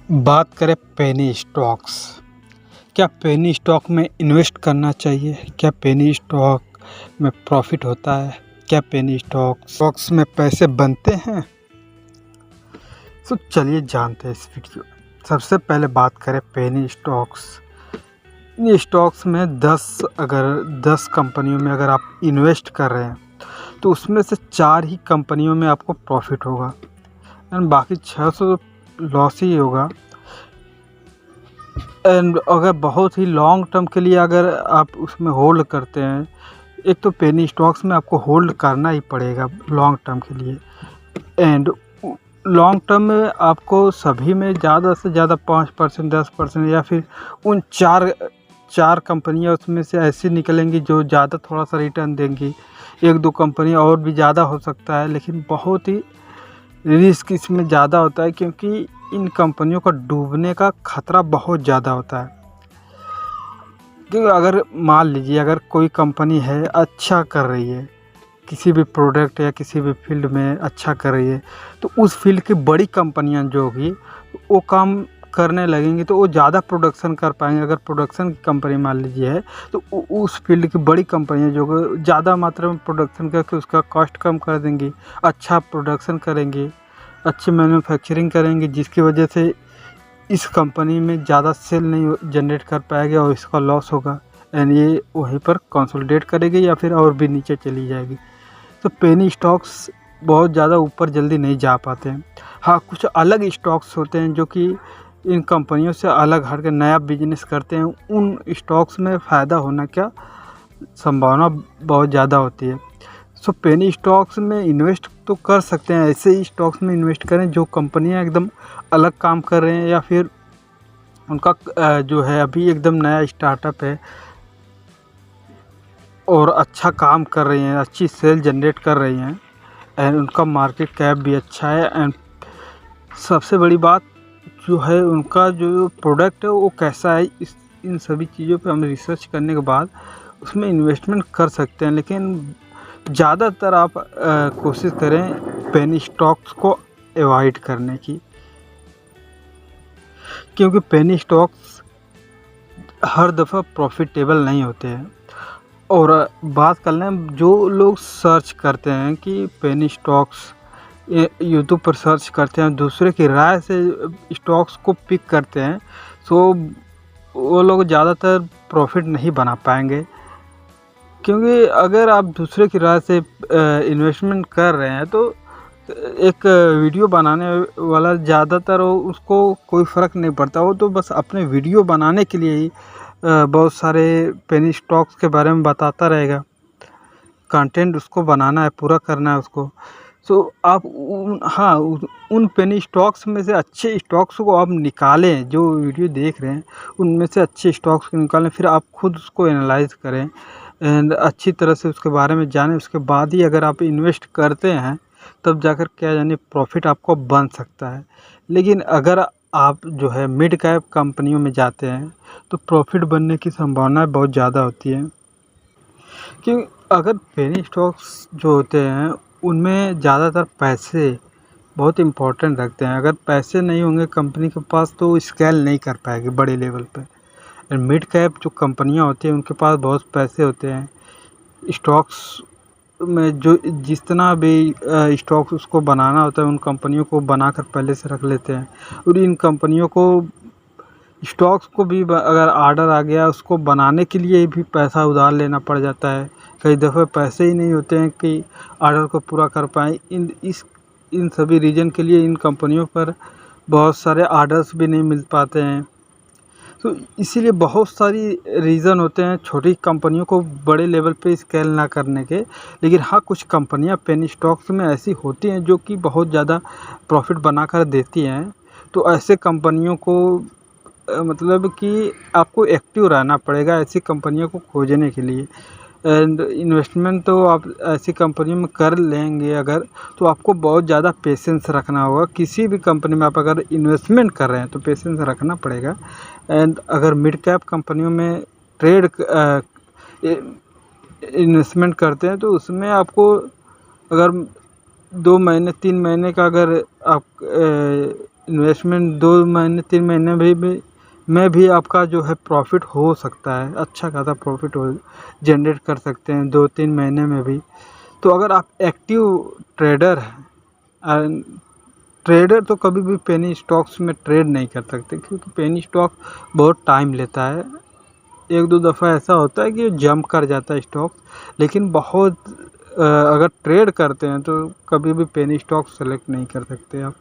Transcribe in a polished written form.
बात करें penny stocks. क्या पेनी स्टॉक में इन्वेस्ट करना चाहिए? क्या पेनी स्टॉक में प्रॉफिट होता है? क्या पेनी स्टॉक्स में पैसे बनते हैं? तो चलिए जानते हैं इस वीडियो। सबसे पहले बात करें पेनी स्टॉक्स। इन स्टॉक्स में 10 कंपनियों में अगर आप इन्वेस्ट कर रहे हैं तो उसमें से 4 ही कंपनियों में आपको प्रॉफिट होगा एंड बाकी 600 लॉस ही होगा। एंड अगर बहुत ही लॉन्ग टर्म के लिए अगर आप उसमें होल्ड करते हैं, एक तो पेनी स्टॉक्स में आपको होल्ड करना ही पड़ेगा लॉन्ग टर्म के लिए। एंड लॉन्ग टर्म में आपको सभी में ज़्यादा से ज़्यादा 5% 10% या फिर उन चार कंपनियां उसमें से ऐसी निकलेंगी जो ज़्यादा थोड़ा सा रिटर्न देंगी। एक दो कंपनी और भी ज़्यादा हो सकता है, लेकिन बहुत ही रिस्क इसमें ज़्यादा होता है क्योंकि इन कंपनियों का डूबने का खतरा बहुत ज़्यादा होता है। क्योंकि अगर मान लीजिए अगर कोई कंपनी है अच्छा कर रही है, किसी भी प्रोडक्ट या किसी भी फील्ड में अच्छा कर रही है, तो उस फील्ड की बड़ी कंपनियां जो होगी वो काम करने लगेंगी तो वो ज़्यादा प्रोडक्शन कर पाएंगे। अगर प्रोडक्शन की कंपनी मान लीजिए है तो उस फील्ड की बड़ी कंपनियां जो ज़्यादा मात्रा में प्रोडक्शन करके उसका कॉस्ट कम कर देंगी, अच्छा प्रोडक्शन करेंगी, अच्छी मैन्युफैक्चरिंग करेंगे, जिसकी वजह से इस कंपनी में ज़्यादा सेल नहीं जनरेट कर पाएगा और इसका लॉस होगा एंड ये वहीं पर कंसोलिडेट करेगी या फिर और भी नीचे चली जाएगी। तो पेनी स्टॉक्स बहुत ज़्यादा ऊपर जल्दी नहीं जा पाते हैं। हाँ, कुछ अलग स्टॉक्स होते हैं जो कि इन कंपनियों से अलग हट के नया बिजनेस करते हैं। उन स्टॉक्स में फ़ायदा होना क्या संभावना बहुत ज़्यादा होती है। सो पेनी स्टॉक्स में इन्वेस्ट तो कर सकते हैं, ऐसे ही स्टॉक्स में इन्वेस्ट करें जो कंपनियां एकदम अलग काम कर रहे हैं या फिर उनका जो है अभी एकदम नया स्टार्टअप है और अच्छा काम कर रही हैं, अच्छी सेल जनरेट कर रही हैं एंड उनका मार्केट कैप भी अच्छा है। एंड सबसे बड़ी बात जो है उनका जो प्रोडक्ट है वो कैसा है, इन सभी चीज़ों पे हम रिसर्च करने के बाद उसमें इन्वेस्टमेंट कर सकते हैं। लेकिन ज़्यादातर आप कोशिश करें पेनी स्टॉक्स को अवॉइड करने की, क्योंकि पेनी स्टॉक्स हर दफ़ा प्रॉफिटेबल नहीं होते हैं। और बात कर लें जो लोग सर्च करते हैं कि पेनी स्टॉक्स यूट्यूब पर सर्च करते हैं, दूसरे की राय से स्टॉक्स को पिक करते हैं, सो वो लोग ज़्यादातर प्रॉफिट नहीं बना पाएंगे। क्योंकि अगर आप दूसरे की राय से इन्वेस्टमेंट कर रहे हैं तो एक वीडियो बनाने वाला ज़्यादातर उसको कोई फ़र्क नहीं पड़ता, वो तो बस अपने वीडियो बनाने के लिए ही बहुत सारे पेनी स्टॉक्स के बारे में बताता रहेगा। कंटेंट उसको बनाना है, पूरा करना है उसको। सो आप उन पेनी स्टॉक्स में से अच्छे स्टॉक्स को आप निकालें, जो वीडियो देख रहे हैं उनमें से अच्छे स्टॉक्स को निकालें, फिर आप खुद उसको एनालाइज करें एंड अच्छी तरह से उसके बारे में जानें। उसके बाद ही अगर आप इन्वेस्ट करते हैं तब जाकर क्या यानी प्रॉफिट आपको बन सकता है। लेकिन अगर आप जो है मिड कैप कंपनियों में जाते हैं तो प्रॉफिट बनने की संभावना बहुत ज़्यादा होती है। कि अगर पेनी स्टॉक्स जो होते हैं उनमें ज़्यादातर पैसे बहुत इम्पोर्टेंट रखते हैं। अगर पैसे नहीं होंगे कंपनी के पास तो स्केल नहीं कर पाएगी बड़े लेवल पे। और मिड कैप जो कंपनियां होती हैं उनके पास बहुत पैसे होते हैं। स्टॉक्स में जो जितना भी स्टॉक्स उसको बनाना होता है उन कंपनियों को बनाकर पहले से रख लेते हैं। और इन कंपनियों को स्टॉक्स को भी अगर ऑर्डर आ गया उसको बनाने के लिए भी पैसा उधार लेना पड़ जाता है। कई दफ़े पैसे ही नहीं होते हैं कि ऑर्डर को पूरा कर पाएँ। इन सभी रीज़न के लिए इन कंपनियों पर बहुत सारे ऑर्डर्स भी नहीं मिल पाते हैं। तो इसीलिए बहुत सारी रीज़न होते हैं छोटी कंपनियों को बड़े लेवल पे स्केल ना करने के। लेकिन हाँ, कुछ कंपनियां पेनी स्टॉक्स में ऐसी होती हैं जो कि बहुत ज़्यादा प्रॉफिट बनाकर देती हैं। तो ऐसे कंपनियों को मतलब कि आपको एक्टिव रहना पड़ेगा ऐसी कंपनियों को खोजने के लिए। एंड इन्वेस्टमेंट तो आप ऐसी कंपनी में कर लेंगे अगर, तो आपको बहुत ज़्यादा पेशेंस रखना होगा। किसी भी कंपनी में आप अगर इन्वेस्टमेंट कर रहे हैं तो पेशेंस रखना पड़ेगा। एंड अगर मिड कैप कंपनियों में ट्रेड इन्वेस्टमेंट करते हैं तो उसमें आपको अगर 2 महीने 3 महीने का अगर आप इन्वेस्टमेंट 2 महीने 3 महीने में भी आपका जो है प्रॉफ़िट हो सकता है, अच्छा खासा प्रॉफ़िट हो जनरेट कर सकते हैं 2-3 महीने में भी। तो अगर आप एक्टिव ट्रेडर हैं, ट्रेडर तो कभी भी पेनी स्टॉक्स में ट्रेड नहीं कर सकते, क्योंकि पेनी स्टॉक बहुत टाइम लेता है। 1-2 दफ़ा ऐसा होता है कि जंप कर जाता है स्टॉक, लेकिन बहुत अगर ट्रेड करते हैं तो कभी भी पेनी स्टॉक सेलेक्ट नहीं कर सकते आप।